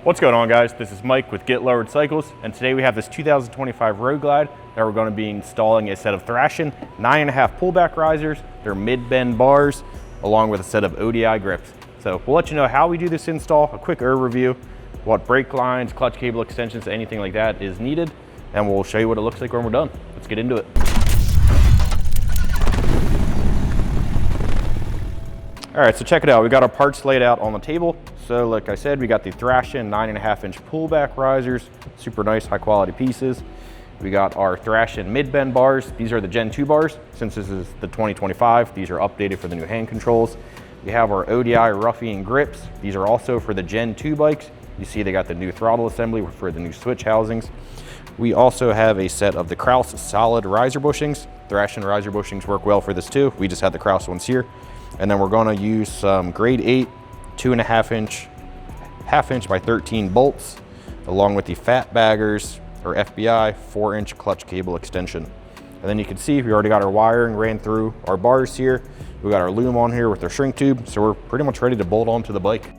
What's going on, guys? This is Mike with Get Lowered Cycles, and today we have this 2025 Road Glide that we're going to be installing a set of Thrashin 9.5 pullback risers, their mid bend bars, along with a set of ODI grips. So we'll let you know how we do this install, a quick overview, what brake lines, clutch cable extensions, anything like that is needed, and we'll show you what it looks like when we're done. Let's get into it. All right, so check it out. We got our parts laid out on the table. So like I said, we got the Thrashin 9.5-inch pullback risers, super nice, high quality pieces. We got our Thrashin mid bend bars. These are the Gen 2 bars. Since this is the 2025, these are updated for the new hand controls. We have our ODI roughing grips. These are also for the Gen 2 bikes. You see they got the new throttle assembly for the new switch housings. We also have a set of the Kraus solid riser bushings. Thrashin riser bushings work well for this too. We just had the Kraus ones here. And then we're gonna use some grade 8 2.5-inch, half-inch by 13 bolts, along with the fat baggers or FBI 4-inch clutch cable extension. And then you can see we already got our wiring ran through our bars here. We got our loom on here with our shrink tube, so we're pretty much ready to bolt onto the bike.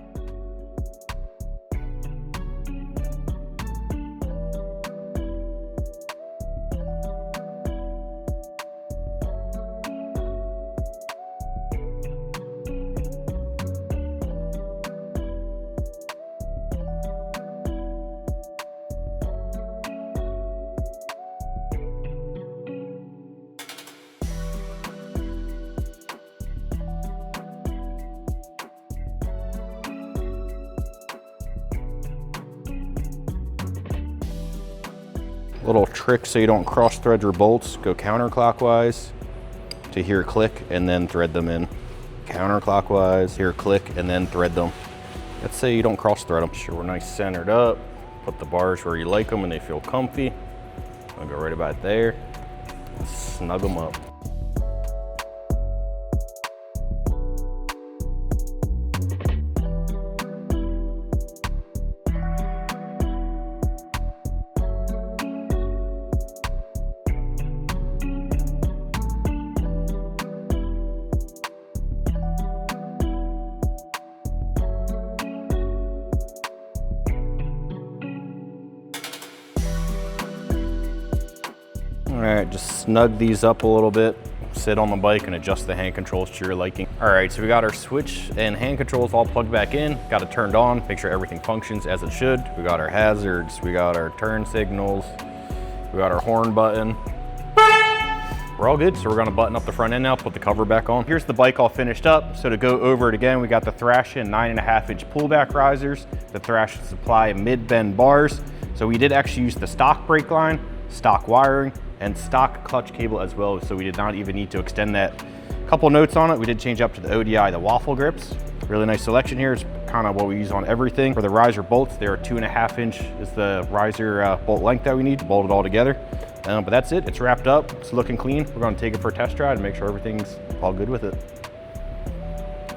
Little trick so you don't cross thread your bolts, go counterclockwise to hear a click and then thread them in. Counterclockwise, hear a click and then thread them. Let's say you don't cross thread them. Sure, we're nice centered up. Put the bars where you like them and they feel comfy. I'll go right about there. Snug them up. All right, just snug these up a little bit, sit on the bike and adjust the hand controls to your liking. All right, so we got our switch and hand controls all plugged back in, got it turned on, make sure everything functions as it should. We got our hazards, we got our turn signals, we got our horn button. We're all good, so we're gonna button up the front end now, put the cover back on. Here's the bike all finished up. So to go over it again, we got the Thrashin 9.5-inch pullback risers, the Thrashin Supply mid bend bars. So we did actually use the stock brake line, stock wiring, and stock clutch cable as well, so we did not even need to extend that. Couple notes on it, we did change up to the ODI, the Waffle grips. Really nice selection here. It's kind of what we use on everything. For the riser bolts, they're 2.5-inch is the riser bolt length that we need to bolt it all together. But that's it, it's wrapped up, it's looking clean. We're gonna take it for a test ride and make sure everything's all good with it.